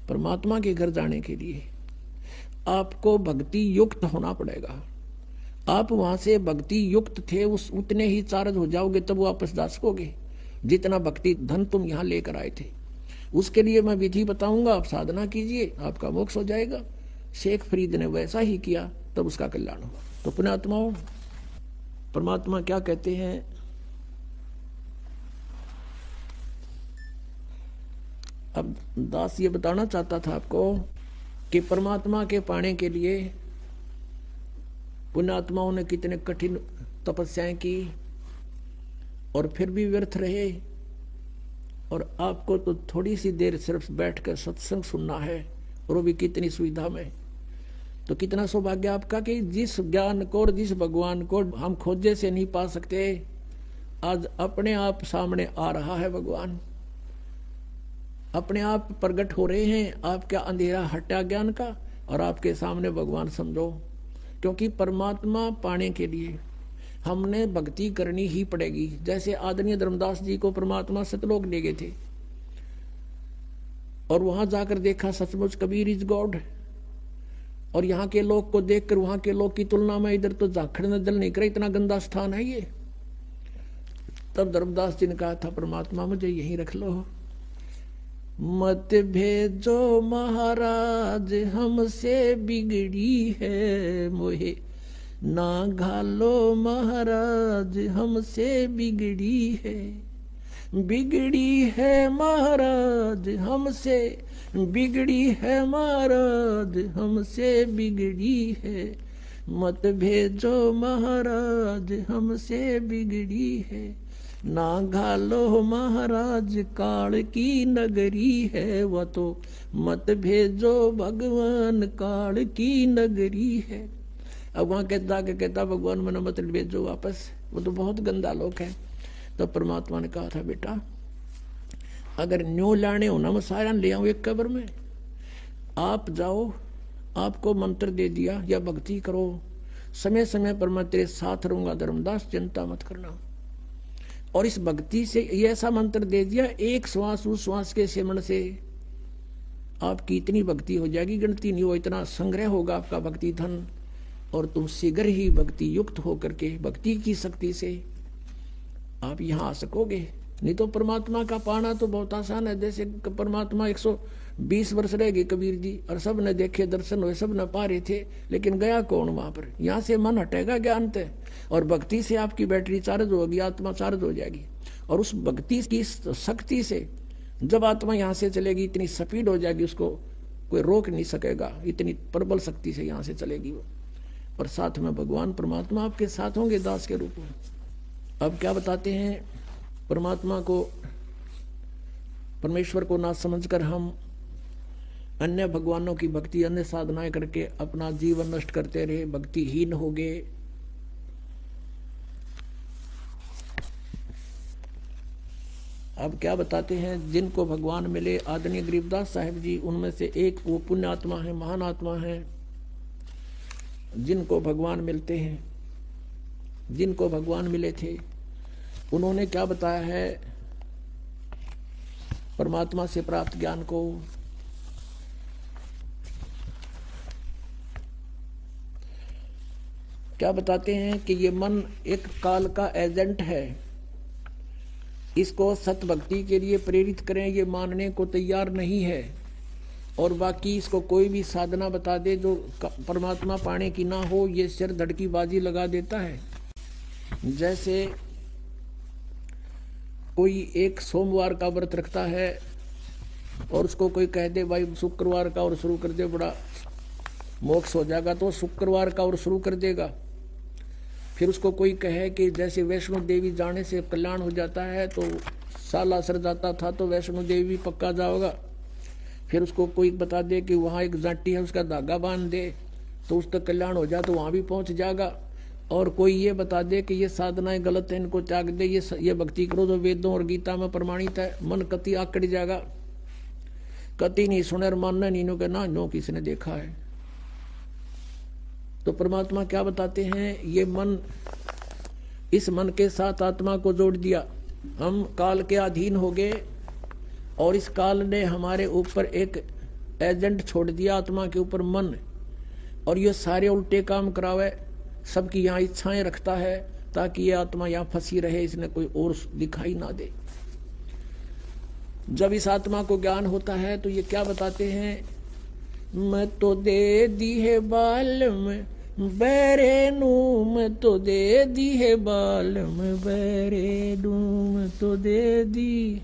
परमात्मा के घर जाने के लिए आपको भक्ति युक्त होना पड़ेगा। आप वहां से भक्ति युक्त थे उस उतने ही चार्ज हो जाओगे तब वापस जा सकोगे जितना भक्ति धन तुम यहाँ लेकर आए थे। उसके लिए मैं विधि बताऊंगा, आप साधना कीजिए, आपका मोक्ष हो जाएगा। शेख फरीद ने वैसा ही किया, तब उसका कल्याण हुआ। तो पुण्यात्माओं, परमात्मा क्या कहते हैं? अब दास ये बताना चाहता था आपको कि परमात्मा के पाने के लिए पुण्यात्माओं ने कितने कठिन तपस्याएं की और फिर भी व्यर्थ रहे। और आपको तो थोड़ी सी देर सिर्फ बैठकर सत्संग सुनना है, और वो भी कितनी सुविधा में। तो कितना सौभाग्य आपका कि जिस ज्ञान को और जिस भगवान को हम खोजे से नहीं पा सकते, आज अपने आप सामने आ रहा है भगवान, अपने आप प्रकट हो रहे हैं। आपका अंधेरा हटा ज्ञान का और आपके सामने भगवान समझो। क्योंकि परमात्मा पाने के लिए हमने भक्ति करनी ही पड़ेगी। जैसे आदरणीय धर्मदास जी को परमात्मा सतलोक ले गए थे और वहां जाकर देखा सचमुच कबीर इज गॉड, और यहाँ के लोग को देखकर वहां के लोग की तुलना में इधर तो झाखड़ न जल नहीं करे, इतना गंदा स्थान है ये। तब धर्मदास जी ने कहा था परमात्मा मुझे यहीं रख लो, मत भेजो महाराज हमसे बिगड़ी है मोहे, ना घालो महाराज हमसे बिगड़ी है, बिगड़ी है महाराज हमसे, बिगड़ी है महाराज हमसे बिगड़ी है, मत भेजो महाराज हमसे बिगड़ी है, ना घालो महाराज काल की नगरी है, वह तो मत भेजो भगवान काल की नगरी है। अब वहां कहता भगवान मैंने मत भेजो वापस, वो तो बहुत गंदा लोग है। तो परमात्मा ने कहा था बेटा अगर न्यू लाने हो ना मैं सारा ले आऊं एक कब्र में, आप जाओ, आपको मंत्र दे दिया या भक्ति करो, समय समय पर मैं तेरे साथ रहूंगा धर्मदास, चिंता मत करना। और इस भक्ति से ये ऐसा मंत्र दे दिया, एक श्वास उस श्वास के सेवन से आपकी इतनी भक्ति हो जाएगी गिनती नहीं हो, इतना संग्रह होगा आपका भक्ति धन, और तुम शीघ्र ही भक्ति युक्त होकर के भक्ति की शक्ति से आप यहाँ आ सकोगे। नहीं तो परमात्मा का पाना तो बहुत आसान है। जैसे परमात्मा 120 वर्ष रह गए कबीर जी, और सब ने देखे दर्शन हुए, सब न पा रहे थे, लेकिन गया कौन वहां पर? यहाँ से मन हटेगा ज्ञान से, और भक्ति से आपकी बैटरी चार्ज होगी, आत्मा चार्ज हो जाएगी। और उस भक्ति की शक्ति से जब आत्मा यहाँ से चलेगी इतनी स्पीड हो जाएगी, उसको कोई रोक नहीं सकेगा, इतनी प्रबल शक्ति से यहाँ से चलेगी वो। और साथ में भगवान परमात्मा आपके साथ होंगे दास के रूप में। अब क्या बताते हैं, परमात्मा को, परमेश्वर को ना समझकर हम अन्य भगवानों की भक्ति, अन्य साधनाएं करके अपना जीवन नष्ट करते रहे, भक्तिहीन हो गए। अब क्या बताते हैं, जिनको भगवान मिले, आदरणीय गरीबदास साहिब जी उनमें से एक वो पुण्य आत्मा है, महान आत्मा है, जिनको भगवान मिलते हैं, जिनको भगवान मिले थे, उन्होंने क्या बताया है परमात्मा से प्राप्त ज्ञान को। क्या बताते हैं कि ये मन एक काल का एजेंट है, इसको सत भक्ति के लिए प्रेरित करें ये मानने को तैयार नहीं है, और बाकी इसको कोई भी साधना बता दे जो परमात्मा पाने की ना हो, ये सिर धड़की बाजी लगा देता है। जैसे कोई एक सोमवार का व्रत रखता है और उसको कोई कह दे भाई शुक्रवार का और शुरू कर दे, बड़ा मोक्ष हो जाएगा, तो शुक्रवार का और शुरू कर देगा। फिर उसको कोई कहे कि जैसे वैष्णो देवी जाने से कल्याण हो जाता है, तो साल असर जाता था तो वैष्णो देवी पक्का जाओगा। फिर उसको कोई बता दे कि वहाँ एक जाटी है, उसका धागा बांध दे तो उसका कल्याण हो जाए, तो वहाँ भी पहुँच जाएगा। और कोई ये बता दे कि ये साधनाएं गलत है, इनको त्याग दे, ये भक्ति करो जो वेदों और गीता में प्रमाणित है, मन कति आकड़ जाएगा। कति नहीं सुने और मानना नहीं, नो के ना नो किसने देखा है। तो परमात्मा क्या बताते हैं, ये मन, इस मन के साथ आत्मा को जोड़ दिया, हम काल के अधीन हो गए, और इस काल ने हमारे ऊपर एक एजेंट छोड़ दिया आत्मा के ऊपर मन, और ये सारे उल्टे काम करावे, सबकी यहाँ इच्छाएं रखता है ताकि ये आत्मा यहाँ फंसी रहे, इसने कोई और दिखाई ना दे। जब इस आत्मा को ज्ञान होता है तो ये क्या बताते हैं, मैं तो दे दी है बाल में बैरे नू, मैं तो दे दी है बाल में बैरे नू, मैं तो दे दी।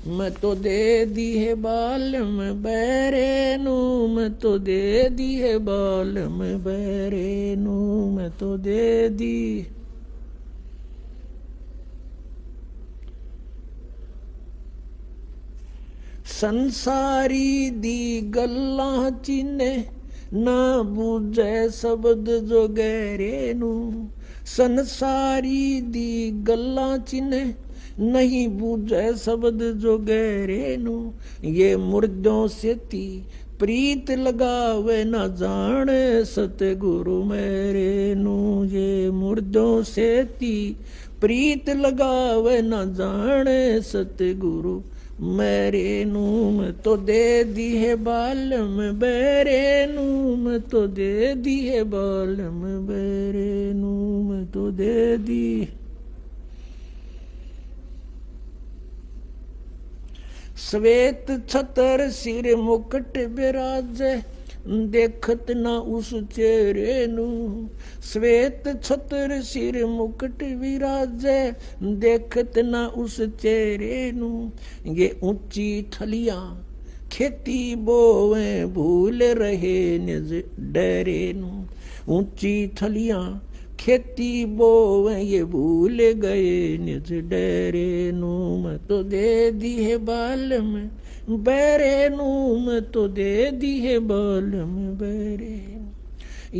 मैं तो दे दी है बाल में बैरे नू, मैं तो दे दी है बाल में बैरे नू, मैं तो दे दी। संसारी दी गल्ला चिन्ने ना बूझे शब्द जो गहरे नू, संसारी दी गल्ला चिन्ने नहीं बूझे शब्द जो गहरे नू, ये मुर्दों से ती प्रीत लगावे न जाने सतगुरु मेरे नू, ये मुर्दों से ती प्रीत लगावे न जाने सतगुरु मेरे नू, मैं तो दे दी है बाल में बैरे नू, मैं तो दे दी है बाल में बैरे नू, मैं तो दे दी। श्वेत छतर सिर मुकुट बिराजे देखत ना उस चेहरे नू, श्वेत छतर सिर मुकुट विराजे देखत ना उस चेहरे नू, ये ऊंची थलियां खेती बोवे भूल रहे निज डरे नू, ऊंची थलियां खेती बोवे ये भूल गए निज डरे नू, मैं तो दे दी है बाल में बैरे नू, मैं तो दे दी है बाल में बैरे।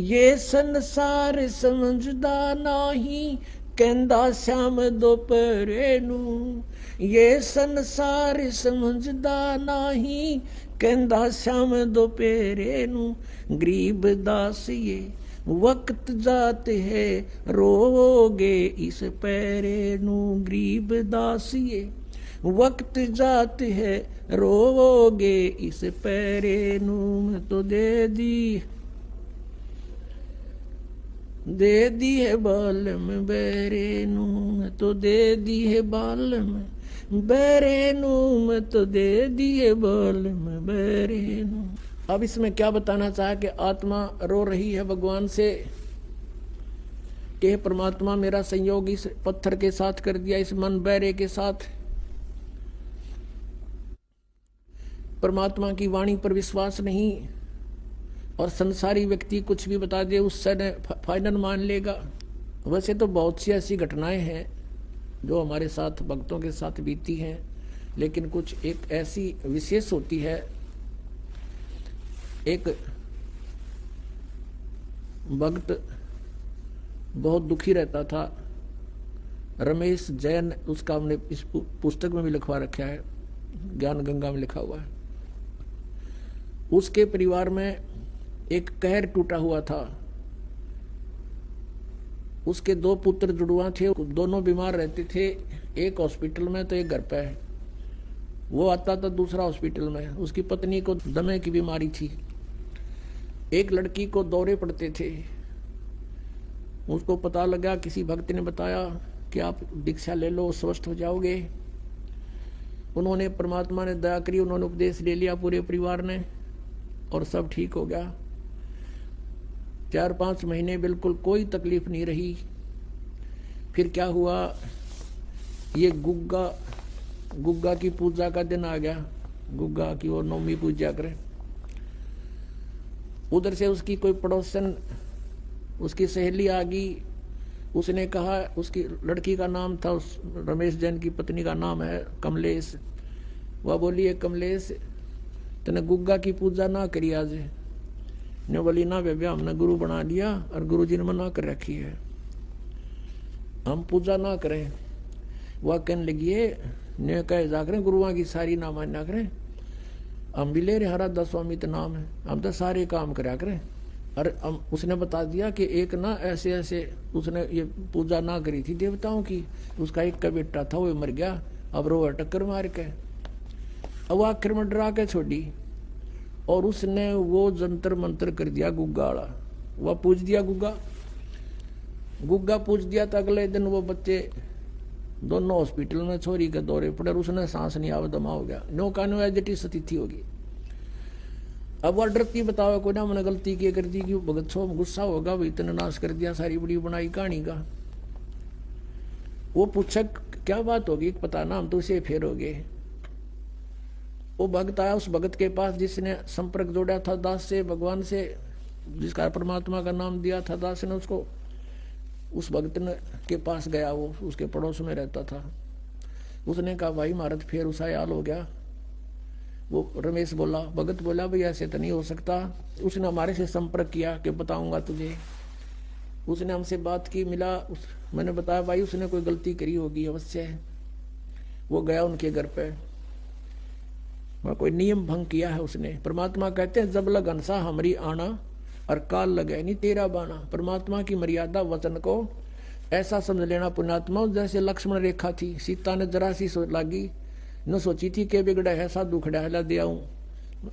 ये संसार समझदा नाही कहंदा श्याम दोपहरे नू, ये संसार समझदा नाही कहंदा श्याम दोपहरे नू, गरीब दास ये वक्त जात है रोगे इस पैरे नू, गरीब दास ये वक्त जात है रोगे इस पैरे नू, मैं तो दे दी है बाल में बैरे नू, मैं तो दे दी है बाल में बैरे नू, मैं तो दे दी है बाल में बैरे नू। अब इसमें क्या बताना चाहा कि आत्मा रो रही है भगवान से कि परमात्मा मेरा संयोग इस पत्थर के साथ कर दिया, इस मन बैरे के साथ। परमात्मा की वाणी पर विश्वास नहीं, और संसारी व्यक्ति कुछ भी बता दे उससे फाइनल मान लेगा। वैसे तो बहुत सी ऐसी घटनाएं हैं जो हमारे साथ भक्तों के साथ बीती हैं, लेकिन कुछ एक ऐसी विशेष होती है। एक भक्त बहुत दुखी रहता था, रमेश जैन, उसका हमने इस पुस्तक में भी लिखवा रखा है, ज्ञान गंगा में लिखा हुआ है। उसके परिवार में एक कहर टूटा हुआ था। उसके दो पुत्र जुड़वा थे, दोनों बीमार रहते थे, एक हॉस्पिटल में तो एक घर पे है। वो आता था दूसरा हॉस्पिटल में। उसकी पत्नी को दमे की बीमारी थी, एक लड़की को दौरे पड़ते थे। उसको पता लगा, किसी भक्त ने बताया कि आप दीक्षा ले लो, स्वस्थ हो जाओगे। उन्होंने, परमात्मा ने दया करी, उन्होंने उपदेश ले लिया पूरे परिवार ने, और सब ठीक हो गया। 4-5 महीने बिल्कुल कोई तकलीफ नहीं रही। फिर क्या हुआ, ये गुग्गा की पूजा का दिन आ गया। गुग्गा की वो नौमी पूजा करें। उधर से उसकी कोई पड़ोसन, उसकी सहेली आ गई। उसने कहा, उसकी लड़की का नाम था, उस रमेश जैन की पत्नी का नाम है कमलेश। वह बोली, है कमलेश, तने गुग्गा की पूजा ना करी आज? ने बोली, ना बेबे, हमने गुरु बना लिया और गुरु जी ने मना कर रखी है, हम पूजा ना करें। वह कहने लगी, ने कहे जा करें गुरुआ की सारी ना मान्या करें, हम भी ले रहे हरा 10 स्वामी तो नाम है, हम तो सारे काम करा करें, और उसने बता दिया कि एक ना ऐसे ऐसे उसने ये पूजा ना करी थी देवताओं की, उसका एक का बेटा था वो मर गया, अब रो टक्कर मार के अब वो आखिर में डरा के छोड़ी और उसने वो जंतर मंत्र कर दिया गुग्गा वाला, वह पूछ दिया गुग्गा पूछ दिया। तो अगले दिन वो बच्चे दोनों हॉस्पिटल में छोरी के दौरे पड़े, उसने सांस नहीं आवा, दमा हो गया, नो कानो एजिटी स्थिति होगी। अब वह डरती बताओ कोई ना मैंने गलती की कर दी कि भगत सो गुस्सा होगा, भाई इतने नाश कर दिया सारी बड़ी बनाई कहानी का। वो पूछा क्या बात होगी, पता ना हम तो उसे फेरोगे। वो भक्त आया उस भगत के पास जिसने संपर्क जोड़ा था दास से, भगवान से, जिसका परमात्मा का नाम दिया था दास ने उसको। उस भगत ने के पास गया, वो उसके पड़ोस में रहता था। उसने कहा भाई महाराज फिर उसा हाल हो गया। वो रमेश बोला, भगत बोला भाई ऐसे तो नहीं हो सकता। उसने हमारे से संपर्क किया कि बताऊंगा तुझे। उसने हमसे बात की, मिला, मैंने बताया भाई उसने कोई गलती करी होगी अवश्य। वो गया उनके घर पे, वहाँ कोई नियम भंग किया है उसने। परमात्मा कहते हैं जब लग अंसा हमारी आना और काल लगे नहीं तेरा बाना। परमात्मा की मर्यादा वचन को ऐसा समझ लेना पुण्यात्मा, जैसे लक्ष्मण रेखा थी, सीता ने जरा सी लागी न सोची थी कि बिगड़ा है साधु खड़ा है, ला दे आऊं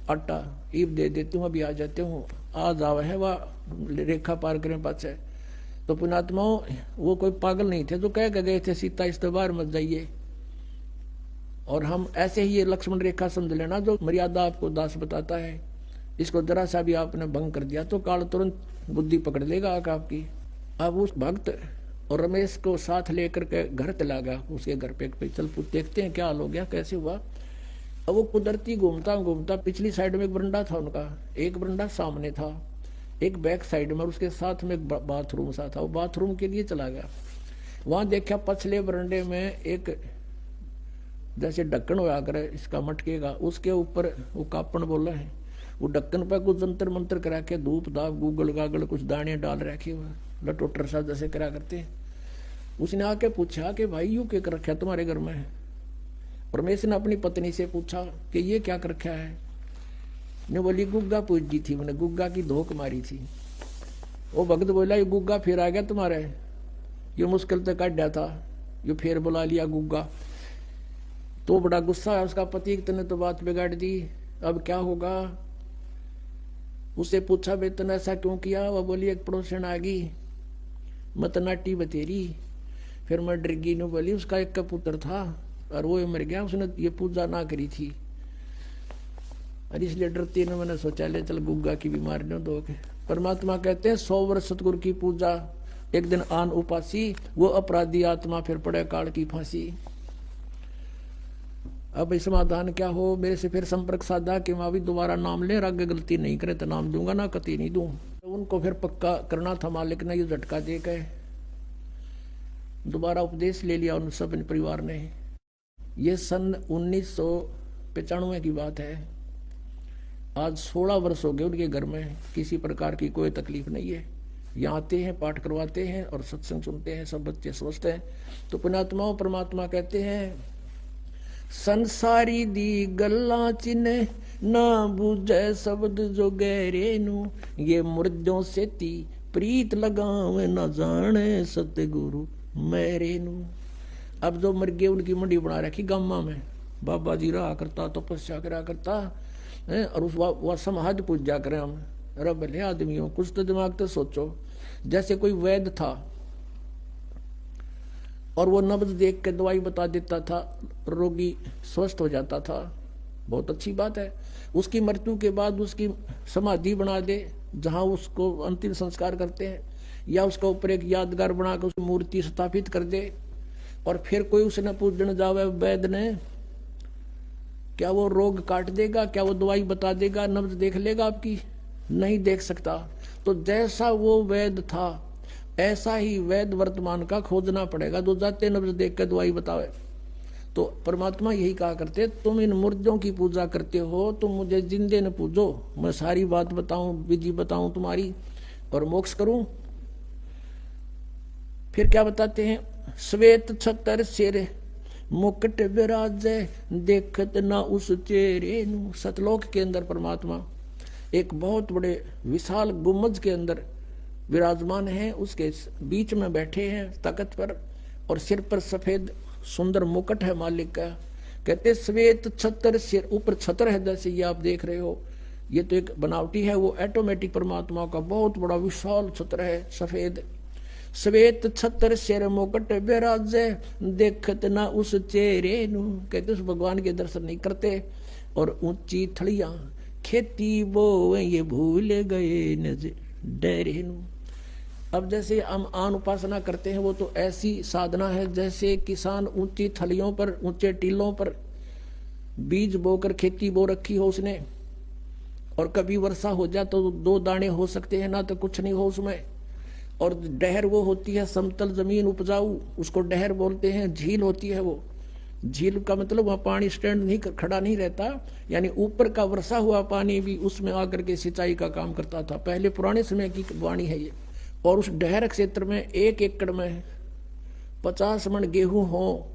आटा ईब दे देती हूँ, अभी आ जाते हूँ, आ जावे है वह रेखा पार करें पाछे। तो पुण्यात्माओं वो कोई पागल नहीं थे जो कह के गए थे सीता इस बार मत जाइए। और हम ऐसे ही ये लक्ष्मण रेखा समझ लेना, जो मर्यादा आपको दास बताता है, इसको जरा सा भी आपने भंग कर दिया तो काल तुरंत बुद्धि पकड़ लेगा आपकी। अब उस भक्त और रमेश को साथ लेकर के घर चला गया, उसके घर पे चल देखते हैं क्या हाल हो गया, कैसे हुआ। अब वो कुदरती घूमता घूमता पिछली साइड में एक बरंडा था उनका, एक बरंडा सामने था, एक बैक साइड में, और उसके साथ में एक बाथरूम सा था। वो बाथरूम के लिए चला गया, वहां देखा पछले बरंडे में एक जैसे ढक्कन होया करे इसका मटके का, उसके ऊपर वो कापड़ बोला है, वो ढक्कन पर कुछ जंतर मंत्र करा के धूप दाप गूगल गागल कुछ दाने डाल रखे हुए लटोटर सा जैसे करा करते हैं। उसने आके पूछा कि भाई यू क्या कर रखा तुम्हारे घर में। परमेश ने अपनी पत्नी से पूछा कि ये क्या कर रखा है। ने बोली गुग्गा पूछ दी थी, मैंने गुग्गा की धोख मारी थी। वो भगत बोला ये गुग्गा फिर आ गया तुम्हारे, ये मुश्किल तो काट दिया था, ये फिर बुला लिया गुग्गा। तो बड़ा गुस्सा है उसका पति, तने तो बात बिगाड़ दी, अब क्या होगा। उससे पूछा बे तने ऐसा क्यों किया। वह बोली एक पड़ोसन आ गई मत नाटी बतेरी, फिर मैं डर गई। ने बोली उसका एक का पुत्र था और वो मर गया, उसने ये पूजा ना करी थी और इसलिए डरती ने मैंने सोचा ले चल गुग्गा की बीमारी न दो के। परमात्मा कहते हैं 100 वर्ष सतगुरु की पूजा एक दिन आन उपासी, वो अपराधी आत्मा फिर पड़े काल की फांसी। अब समाधान क्या हो, मेरे से फिर संपर्क साधा कि मैं भी दोबारा नाम ले, आगे गलती नहीं करे तो नाम दूंगा ना कति नहीं दूं। तो उनको फिर पक्का करना था, मालिक ने ये झटका दे के दोबारा उपदेश ले लिया उन सब परिवार ने। ये सन 1995 की बात है, आज 16 वर्ष हो गए उनके घर में किसी प्रकार की कोई तकलीफ नहीं है। यहाँ आते हैं, पाठ करवाते हैं और सत्संग सुनते हैं, सब बच्चे स्वस्थ हैं। तो पुण्यात्माओं परमात्मा कहते हैं संसारी दी गल्ला चिन्ह ना बूझे शब्द जो गहरे नू, ये मुर्दों से ती प्रीत लगावे न जाने सतगुरु मेरे नू। अब जो मर गए उनकी मंडी बना रखी गामा में, बाबा जी रहा करता तपस्या करा करता है, और उस वह समाज पूजा करें हम। अरे भले आदमियों कुछ तो दिमाग तो सोचो। जैसे कोई वैद्य था और वो नब्ज देख के दवाई बता देता था, रोगी स्वस्थ हो जाता था, बहुत अच्छी बात है। उसकी मृत्यु के बाद उसकी समाधि बना दे जहां उसको अंतिम संस्कार करते हैं, या उसका ऊपर एक यादगार बनाकर उसकी मूर्ति स्थापित कर दे, और फिर कोई उसने पूजने जावे वैद्य ने, क्या वो रोग काट देगा, क्या वो दवाई बता देगा, नब्ज देख लेगा आपकी? नहीं देख सकता। तो जैसा वो वैद्य था ऐसा ही वैद्य वर्तमान का खोजना पड़ेगा, जो जाते नब्ज देख कर दवाई बतावे। तो परमात्मा यही कहा करते, तुम इन मुर्दों की पूजा करते हो, तुम मुझे जिंदे न पूजो, मैं सारी बात बताऊं, विधि बताऊं तुम्हारी और मोक्ष करूं। फिर क्या बताते हैं, श्वेत छतर सिर मुकुट विराजे देखत ना उस चेहरे नू। सतलोक के अंदर परमात्मा एक बहुत बड़े विशाल गुम्बद के अंदर विराजमान है, उसके बीच में बैठे हैं तख्त पर, और सिर पर सफेद सुंदर मुकुट है मालिक का। कहते श्वेत छत्र, सिर ऊपर छत्र है जैसे ये आप देख रहे हो, ये तो एक बनावटी है, वो ऑटोमेटिक परमात्मा का बहुत बड़ा विशाल छत्र है सफेद। श्वेत छत्र सिर मुकुट विराजे, देखत ना उस चेहरे नु। कहते उस भगवान के दर्शन नहीं करते। और ऊंची थड़ियां खेती बो ये भूल गए नज डरे नु। अब जैसे हम आन उपासना करते हैं वो तो ऐसी साधना है जैसे किसान ऊंची थलियों पर, ऊंचे टीलों पर बीज बोकर खेती बो रखी हो उसने, और कभी वर्षा हो जाए तो 2 दाने हो सकते हैं, ना तो कुछ नहीं हो उसमें। और डहर वो होती है समतल जमीन उपजाऊ, उसको डहर बोलते हैं। झील होती है वो, झील का मतलब वहाँ पानी स्टैंड नहीं खड़ा नहीं रहता, यानी ऊपर का वर्षा हुआ पानी भी उसमें आकर के सिंचाई का काम करता था। पहले पुराने समय की वाणी है ये। और उस डहर क्षेत्र में 1 एकड़ में 50 मन गेहूं हो,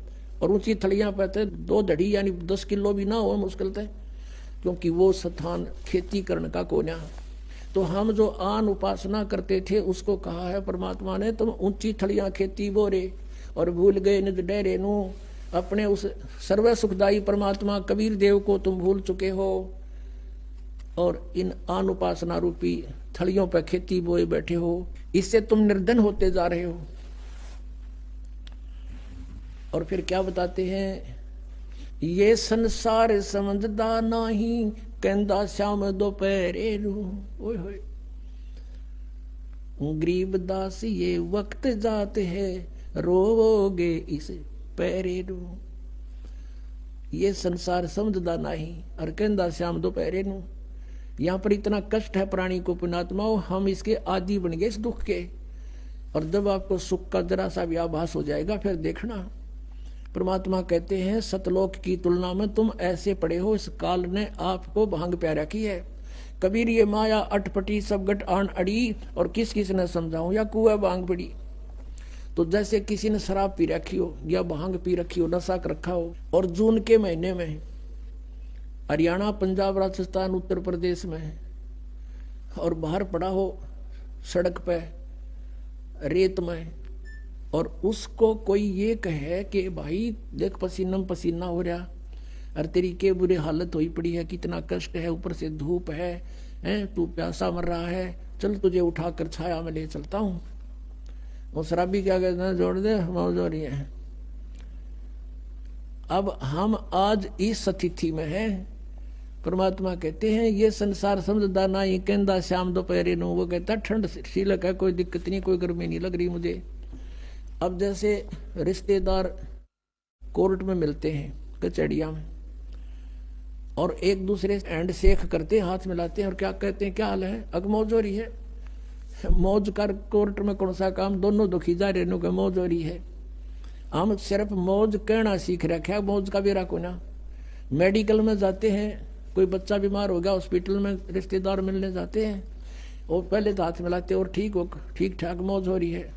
और ऊंची थलियां पे 2 धड़ी यानी 10 किलो भी ना हो मुश्किल थे, क्योंकि वो स्थान खेती करने का कोना। तो हम जो आन उपासना करते थे उसको कहा है परमात्मा ने, तुम ऊंची थलियां खेती बोरे और भूल गए निज डेरे नु। अपने उस सर्व सुखदायी परमात्मा कबीर देव को तुम भूल चुके हो, और इन आन उपासना रूपी थलियों पर खेती बोए बैठे हो। इससे तुम निर्धन होते जा रहे हो। और फिर क्या बताते हैं, ये संसार समझदा नहीं, कहंदा श्याम दोपहरे रू। ओए होए, गरीब दास ये वक्त जाते है, रोवोगे इस पैरे रू। ये संसार समझदा नहीं और कहंदा श्याम दोपहरे नू। यहाँ पर इतना कष्ट है प्राणी को पुण्यात्माओं, हम इसके आदि बन गए इस दुख के। और जब आपको सुख का जरा सा भी आभास हो जाएगा फिर देखना। परमात्मा कहते हैं सतलोक की तुलना में तुम ऐसे पड़े हो, इस काल ने आपको भांग प्या रखी है। कबीर ये माया अटपटी सब गट आन अड़ी, और किस किस ने समझाऊं या कुआ भांग पड़ी। तो जैसे किसी ने शराब पी रखी हो या भांग पी रखी हो, नशा कर रखा हो, और जून के महीने में हरियाणा, पंजाब, राजस्थान, उत्तर प्रदेश में, और बाहर पड़ा हो सड़क पे रेत में, और उसको कोई ये कहे कि भाई देख पसीना पसीना हो रहा, और तेरी के बुरी हालत हुई पड़ी है, कितना कष्ट है, ऊपर से धूप है, तू प्यासा मर रहा है, चल तुझे उठाकर छाया में ले चलता हूँ। वो शराबी क्या कहते हैं, जोड़ दे मौज हो रही है। अब हम आज इस स्थिति में हैं। परमात्मा कहते हैं ये संसार समझदा ना, ये कहंदा श्याम दोपहरे नो। वो कहता ठंड शीलक है, कोई दिक्कत नहीं, कोई गर्मी नहीं लग रही मुझे। अब जैसे रिश्तेदार कोर्ट में मिलते हैं, कचहरिया में, और एक दूसरे से हैंड शेक करते, हाथ मिलाते हैं, और क्या कहते हैं, क्या हाल है, अग मौज हो रही है। मौज कर कोर्ट में कौन सा काम, दोनों दुखी जा रहे के मौज हो रही है। हम सिर्फ मौज कहना सीख रखे, मौज का बेरा को ना। मेडिकल में जाते हैं, कोई बच्चा बीमार हो गया, हॉस्पिटल में रिश्तेदार मिलने जाते हैं, और पहले तो हाथ मिलाते और ठीक ठाक मौज हो रही है।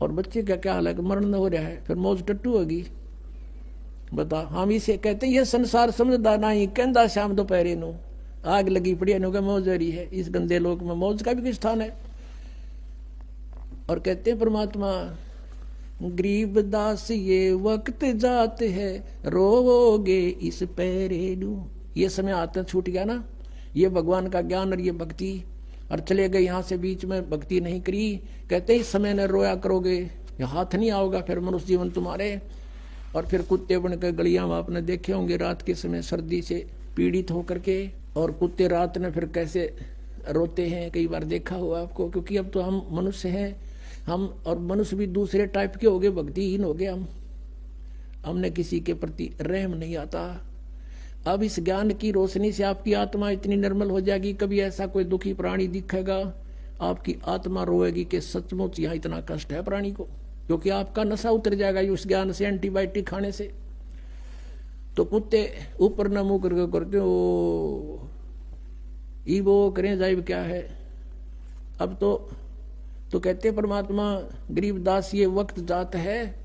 और बच्चे का क्या हाल है, मरण हो रहा है, फिर मौज टट्टू होगी। बता, हम इसे कहते हैं ये संसार समझदा नहीं, कहंदा शाम दोपहरे नो। आग लगी पड़ी है, मौज हो रही है। इस गंदे लोक में मौज का भी कुछ स्थान है। और कहते हैं परमात्मा गरीब दास ये वक्त जाते है, रोवोगे इस पैरे नू। ये समय आते छूट गया ना, ये भगवान का ज्ञान और ये भक्ति, और चले गए यहाँ से, बीच में भक्ति नहीं करी। कहते इस समय न रोया करोगे, ये हाथ नहीं आओगा फिर मनुष्य जीवन तुम्हारे। और फिर कुत्ते बनकर गलियां में आपने देखे होंगे रात के समय सर्दी से पीड़ित होकर के, और कुत्ते रात में फिर कैसे रोते हैं, कई बार देखा हुआ आपको। क्योंकि अब तो हम मनुष्य हैं, हम और मनुष्य भी दूसरे टाइप के हो गए, भक्तिहीन हो गए हमने किसी के प्रति रहम नहीं आता। अब इस ज्ञान की रोशनी से आपकी आत्मा इतनी निर्मल हो जाएगी, कभी ऐसा कोई दुखी प्राणी दिखेगा, आपकी आत्मा रोएगी कि सचमुच यहाँ इतना कष्ट है प्राणी को, क्योंकि आपका नशा उतर जाएगा उस ज्ञान से, एंटीबायोटिक खाने से। तो कुत्ते ऊपर न मुंह करके करते हो, वो करें जाए क्या है। अब तो कहते परमात्मा गरीब दास ये वक्त जात है,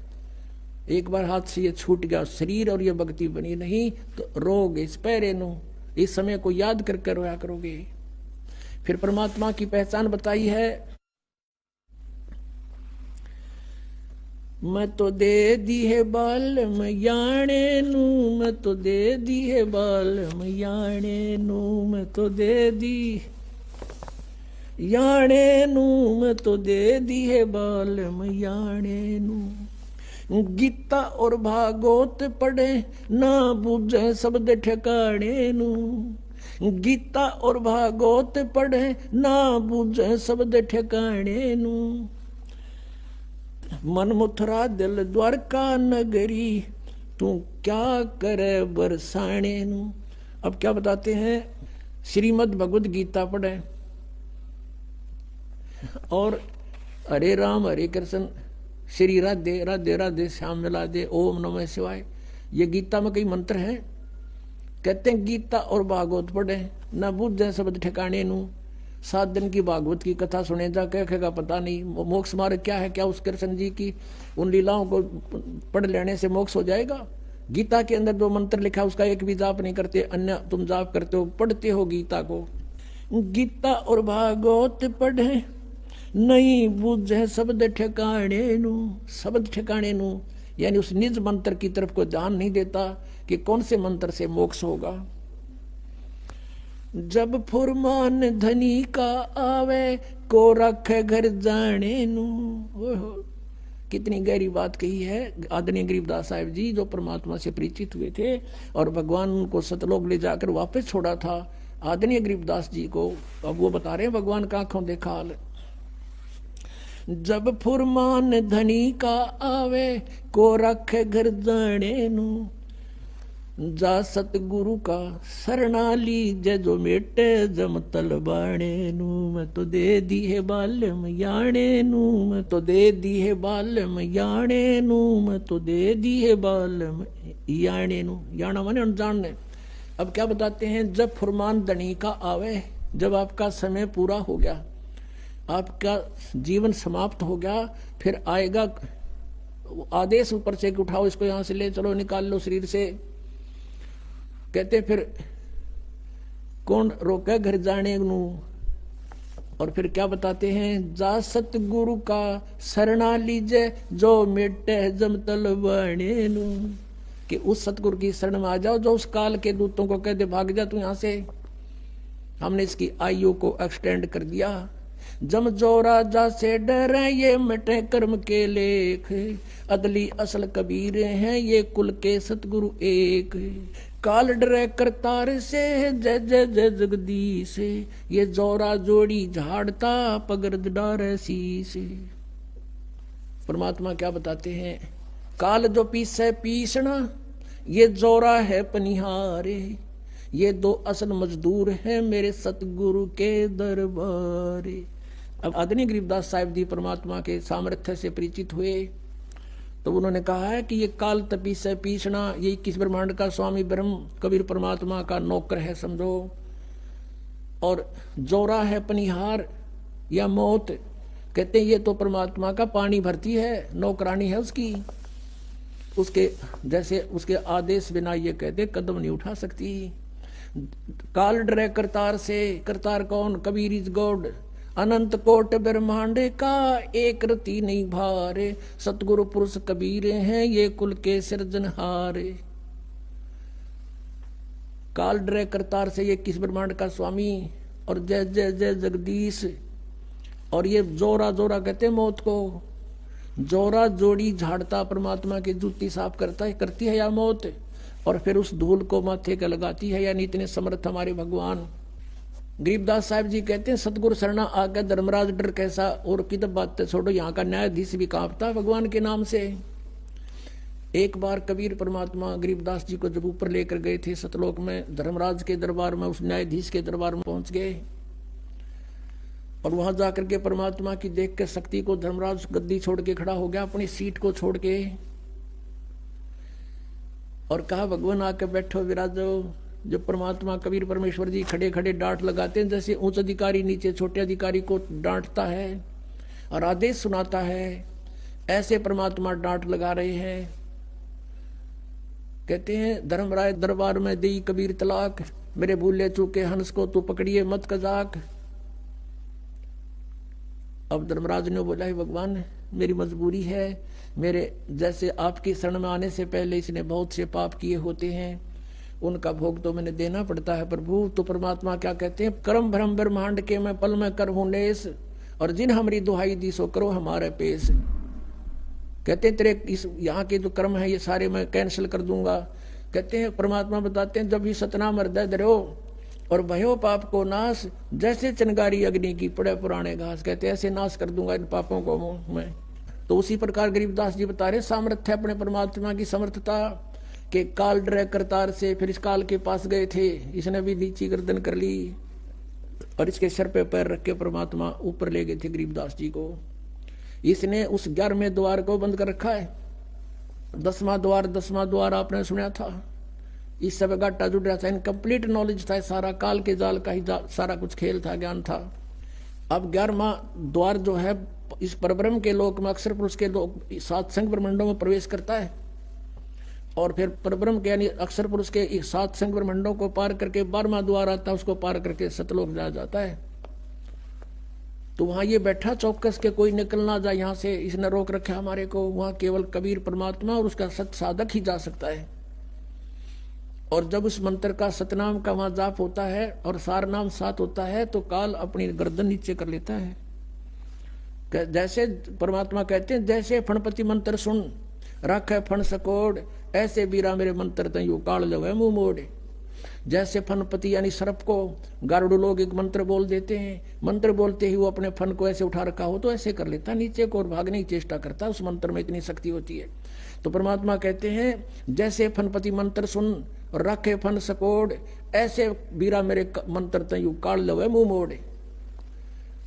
एक बार हाथ से ये छूट गया शरीर और ये भक्ति बनी नहीं, तो रोग इस पैरे नु, इस समय को याद करके रोया करोगे। फिर परमात्मा की पहचान बताई है, मैं तो दे दी है बाल याणे नू, मैं तो दे दी है बाल याणे नू, मैं तो दे दी याणे नू, मैं तो दे दी है बाल याणे नू। गीता और भागवत पढ़े ना बूझे शब्द ठिकाने नू, गीता और भागवत पढ़े ना बूझे शब्द ठिकाने नू। मन मुथरा दिल द्वारका नगरी, तू क्या करे बरसाने नू। अब क्या बताते हैं, श्रीमद् भगवद गीता पढ़े और हरे राम हरे कृष्ण श्री राधे राधे राधे श्याम मिला दे ओम नमः शिवाय, ये गीता में कई मंत्र हैं। कहते हैं गीता और भागवत पढ़े न बुझे शब्द ठिकाने नू। 7 दिन की भागवत की कथा सुने जा कहेगा पता नहीं मोक्ष मार्ग क्या है, क्या उस कृष्ण जी की उन लीलाओं को पढ़ लेने से मोक्ष हो जाएगा। गीता के अंदर जो मंत्र लिखा है उसका एक भी जाप नहीं करते, अन्य तुम जाप करते हो, पढ़ते हो गीता को। गीता और भागवत पढ़े नहीं बूझे शब्द ठिकाने नू, शब्द ठिकाने नू यानी उस निज मंत्र की तरफ को ध्यान नहीं देता कि कौन से मंत्र से मोक्ष होगा। जब फुरमान धनी का आवे को रखे घर जाने नू। कितनी गहरी बात कही है आदरणीय गरीबदास साहिब जी, जो परमात्मा से परिचित हुए थे और भगवान उनको सतलोक ले जाकर वापस छोड़ा था आदरणीय गरीबदास जी को। अब वो बता रहे हैं भगवान का आंखों देखा हाल। जब फुरमान धनी का आवे को रखे घर जाने नू, जा सतगुरु का शरणा लीजे जो मेटे जम तलबाणे नू। मैं तो दे दी है बाल्यम याणे नू, मैं तो दे दी है बाल्यम याणे नू, मैं तो दे दी है बाल्यम याणे नू। याना माने अनजान। अब क्या बताते हैं, जब फुरमान धनी का आवे, जब आपका समय पूरा हो गया, आपका जीवन समाप्त हो गया, फिर आएगा आदेश ऊपर से कि उठाओ इसको यहां से ले चलो, निकाल लो शरीर से। कहते फिर कौन रोके घर जाने नू। और फिर क्या बताते हैं, जा सतगुरु का शरणा लीजे जो मेटे जम तलबाणे नू, कि उस सतगुरु की शरण में आ जाओ जो उस काल के दूतों को कहते भाग जा तू यहां से। हमने इसकी आयु को एक्सटेंड कर दिया। जम जो राजा से डरे ये मटे कर्म के लेख, अदली असल कबीर हैं ये कुल के सतगुरु एक। काल डरे करतार से जय जय जय जगदीश, ये जोरा जोड़ी झाड़ता पगर्द डारे शीश। परमात्मा क्या बताते हैं, काल जो पीसे पीसना, ये जोरा है पनिहारे, ये 2 असल मजदूर हैं मेरे सतगुरु के दरबारे। अब आदरणीय गरीबदास साहिब जी परमात्मा के सामर्थ्य से परिचित हुए तो उन्होंने कहा है कि ये काल तपी से पीसना, ये 21 ब्रह्मांड का स्वामी ब्रह्म कबीर परमात्मा का नौकर है समझो। और जोरा है पनिहार या मौत, कहते हैं ये तो परमात्मा का पानी भरती है, नौकरानी है उसकी, उसके जैसे उसके आदेश बिना ये कहते कदम नहीं उठा सकती। काल डरे करतार से, करतार कौन, कबीर इज गॉड। अनंत कोट ब्रह्मांड का एक रति नहीं भारे, सतगुरु पुरुष कबीर हैं ये कुल के सिरजनहारे। काल डरे करतार से ये किस ब्रह्मांड का स्वामी, और जय जय जय जगदीश। और ये जोरा जोरा कहते हैं मौत को, जोरा जोड़ी झाड़ता परमात्मा की जूती साफ करता है, करती है या मौत, और फिर उस धूल को माथे का लगाती है। यानी इतने समर्थ हमारे भगवान। गरीबदास साहिब जी कहते हैं सतगुरु शरणा आगे धर्मराज डर कैसा, और कितब बात छोड़ो यहाँ का न्यायाधीश भी कांपता भगवान के नाम से। एक बार कबीर परमात्मा गरीबदास जी को जब ऊपर लेकर गए थे सतलोक में, धर्मराज के दरबार में, उस न्यायाधीश के दरबार में पहुंच गए, और वहां जाकर के परमात्मा की देख के शक्ति को धर्मराज गद्दी छोड़ के खड़ा हो गया, अपनी सीट को छोड़ के, और कहा भगवान आके बैठो विराजो। जब परमात्मा कबीर परमेश्वर जी खड़े खड़े डांट लगाते हैं, जैसे उच्च अधिकारी नीचे छोटे अधिकारी को डांटता है और आदेश सुनाता है, ऐसे परमात्मा डांट लगा रहे हैं। कहते हैं धर्मराय दरबार में दी कबीर तलाक, मेरे भूले चूके हंस को तू पकड़िए मत कजाक। अब धर्मराज ने बोला, भगवान मेरी मजबूरी है, मेरे जैसे आपकी शरण में आने से पहले इसने बहुत से पाप किए होते हैं, उनका भोग तो मैंने देना पड़ता है प्रभु। तो परमात्मा क्या कहते हैं, कर्म भ्रम ब्रह्मांड के मैं पल में कर हूं नेस, और जिन हमारी दुहाई दी सो करो हमारे पेश। कहते हैं तेरे इस यहाँ के जो कर्म है ये सारे मैं कैंसिल कर दूंगा। कहते हैं परमात्मा बताते हैं, जब भी सतनाम हृदय धरो और भयो पाप को नाश, जैसे चिंगारी अग्नि की पड़े पुराने घास। कहते ऐसे नाश कर दूंगा इन पापों को मैं। तो उसी प्रकार गरीबदास जी बता रहे सामर्थ्य अपने परमात्मा की समर्थता के काल डरे करतार से। फिर इस काल के पास गए थे, इसने भी नीची गर्दन कर ली और इसके सर पे पैर रख के परमात्मा ऊपर ले गए थे गरीबदास जी को। इसने उस 11वें द्वार को बंद कर रखा है। 10वां द्वार आपने सुना था, इस सब गाटा जुड़ रहा था, इनकम्प्लीट नॉलेज था, सारा काल के जाल का ही सारा कुछ खेल था, ज्ञान था। अब 11वां द्वार जो है इस परब्रह्म के लोक में अक्षर पुरुष के लोक 7 संग ब्रह्मंडों में प्रवेश करता है, और फिर परब्रह्म के यानी अक्षर पुरुष के 7 संग ब्रह्मंडों को पार करके 12वां द्वार आता है, उसको पार करके सतलोक जाता है। तो वहां ये बैठा चौकस के कोई निकल ना जाए यहाँ से, इसने रोक रखा हमारे को। वहां केवल कबीर परमात्मा और उसका सत साधक ही जा सकता है। और जब उस मंत्र का सतनाम का वहां जाप होता है और सार नाम साथ होता है, तो काल अपनी गर्दन नीचे कर लेता है। जैसे परमात्मा कहते हैं, जैसे फणपति मंत्र सुन रखे फण सकोड़, ऐसे बीरा मेरे मंत्र तयू काल लगे मुंह मोड़। जैसे फनपति यानी सर्प को गारुड़ लोग एक मंत्र बोल देते हैं, मंत्र बोलते ही वो अपने फन को ऐसे उठा रखा हो तो ऐसे कर लेता नीचे को और भागने की चेष्टा करता, उस मंत्र में इतनी शक्ति होती है। तो परमात्मा कहते हैं, जैसे फनपति मंत्र सुन और रखे फन सकोड़, ऐसे बीरा मेरे मंत्र तयू काल लवे मुंह मोड़।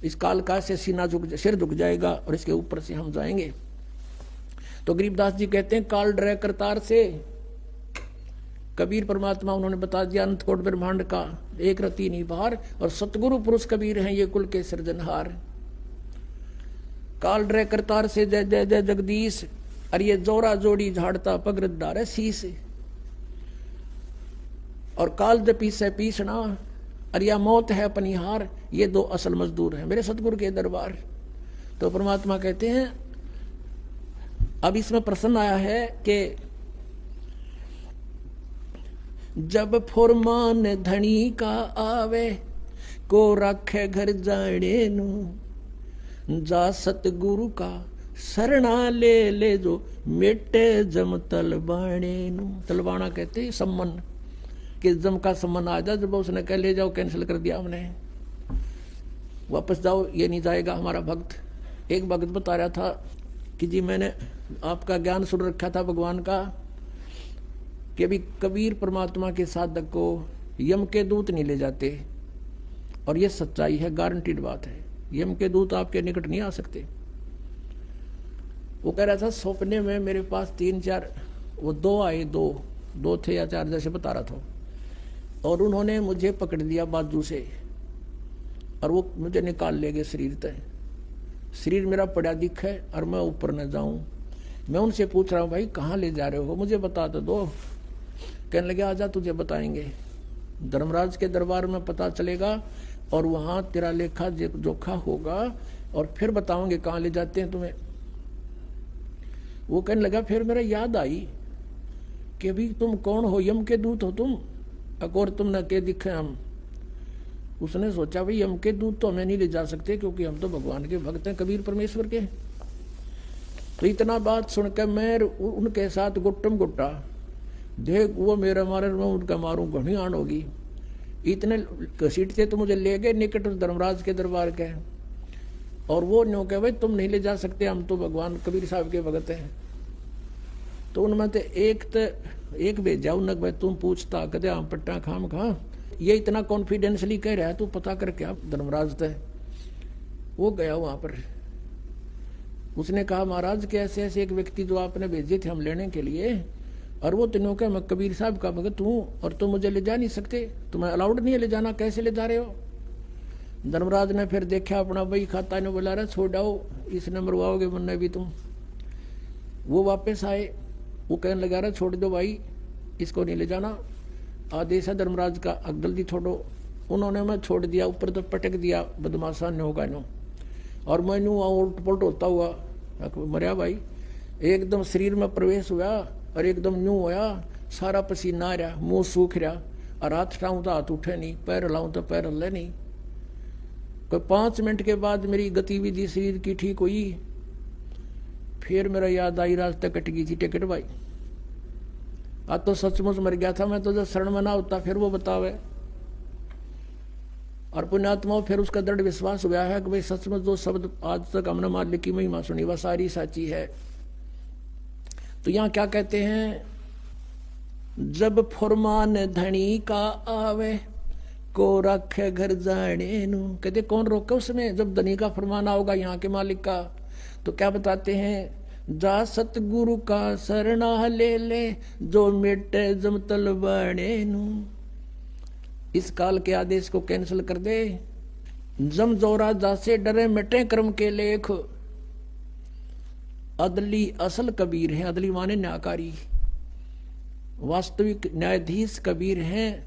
इस काल का से सिर झुक जाएगा और इसके ऊपर से हम जाएंगे। तो गरीबदास जी कहते हैं, काल डरे करतार से। कबीर परमात्मा उन्होंने बता दिया अनंत कोट ब्रह्मांड का एक रति नहीं बाहर, और सतगुरु पुरुष कबीर हैं ये कुल के सृजनहार। काल डरे करतार से जय जय जय जगदीश, और ये जोरा जोड़ी झाड़ता पगरदार शीश। और काल जपी से पीसना, और या मौत है पनिहार, ये 2 असल मजदूर हैं मेरे सतगुरु के दरबार। तो परमात्मा कहते हैं, अब इसमें प्रश्न आया है कि जब फुरमान धनी का आवे, को रखे घर जाने नु, जा सतगुरु का शरणा ले जो मेटे जम तलबाने नु। तलबाना कहते हैं सम्मन, कि जम का सम्मन आ जाए। जब उसने कह ले जाओ, कैंसिल कर दिया हमने, वापस जाओ, ये नहीं जाएगा हमारा भक्त। एक भक्त बता रहा था कि जी मैंने आपका ज्ञान सुन रखा था भगवान का, कि अभी कबीर परमात्मा के साधक को यम के दूत नहीं ले जाते, और ये सच्चाई है, गारंटीड बात है। यम के दूत आपके निकट नहीं आ सकते। वो कह रहा था, सपने में मेरे पास 3-4 वो 2 आए, 2 थे या 4 जैसे बता रहा था, और उन्होंने मुझे पकड़ लिया बाजू से और वो मुझे निकाल ले गए शरीर तक। शरीर मेरा पड़ा दिख है और मैं ऊपर न जाऊं। मैं उनसे पूछ रहा हूँ, भाई कहाँ ले जा रहे हो, मुझे बता तो दो। कहने लगे, आजा तुझे बताएंगे, धर्मराज के दरबार में पता चलेगा और वहां तेरा लेखा जोखा होगा और फिर बताओगे कहाँ ले जाते हैं तुम्हें। वो कहने लगा, फिर मेरा याद आई कि अभी तुम कौन हो, यम के दूत हो तुम, और तुम न के दिखे हम। उसने सोचा, भाई यम के दूत तो हमें नहीं ले जा सकते क्योंकि हम तो भगवान के भक्त हैं, कबीर परमेश्वर के। तो इतना बात सुनकर मैं उनके साथ गुट्टम गुट्टा, देख वो मेरे मारे मैं उनका मारूं, घनी आन होगी। इतने घसीटते तो मुझे ले गए निकट उस धर्मराज के दरबार के, और वो न्यों कहे, भाई तुम नहीं ले जा सकते, हम तो भगवान कबीर साहब के भगत हैं। तो उनमें तो एक भेजा उन्हें, भाई तुम पूछता कदे हम पट्टा खाम खा, ये इतना कॉन्फिडेंशली कह रहा है, तू पता करके आप धर्मराज थे। वो गया वहां पर, उसने कहा, महाराज के ऐसे ऐसे एक व्यक्ति जो आपने भेजे थे हम लेने के लिए, और वो तीनों का मैं कबीर साहब का भगत हूँ और तुम मुझे ले जा नहीं सकते, तुम्हें अलाउड नहीं है ले जाना, कैसे ले जा रहे हो। धर्मराज ने फिर देखा अपना बही खाता, ने बोला, रहा छोड़ आओ, इसने मरवाओगे मुन्ने भी तुम। वो वापस आए, वो कहने लगा, रहा छोड़ दो भाई, इसको नहीं ले जाना, आदेश है धर्मराज का, जल्दी छोड़ो। उन्होंने मैं छोड़ दिया, ऊपर तो पटक दिया बदमाशा ने होगा नो, और मैं यूं उलट पलट होता हुआ मरिया भाई, एकदम शरीर में प्रवेश हुआ और एकदम यूं होया, सारा पसीना आ रहा, मुंह सूख रहा, और हाथ उठाऊं तो हाथ उठे नहीं, पैर हिलाऊं तो पैर हिले नहीं। कोई 5 मिनट के बाद मेरी गतिविधि शरीर की ठीक हुई, फिर मेरा याद आई रास्ते कट गई थी टिकट भाई, आज तो सचमुच मर गया था मैं, तो जब शरण में ना होता फिर वो बतावे। और पुण्यात्मा फिर उसका दृढ़ विश्वास हुआ है कि भाई सचमुच जो शब्द आज तक हमने मालिक की महिमा सुनी वह सारी साची है। तो यहाँ क्या कहते हैं, जब फरमान धनी का आवे को रखे घर जाने नू, कहते कौन रोके उसमें, जब धनी का फरमान आओगा यहाँ के मालिक का। तो क्या बताते हैं, जा सतगुरु का शरणा ले ले जो मिटे जमतल बने नू। इस काल के आदेश को कैंसिल कर दे। जम जोरा जासे डरे मिटे कर्म के लेख, अदली असल कबीर है। अदली माने न्यायकारी, वास्तविक न्यायाधीश कबीर हैं।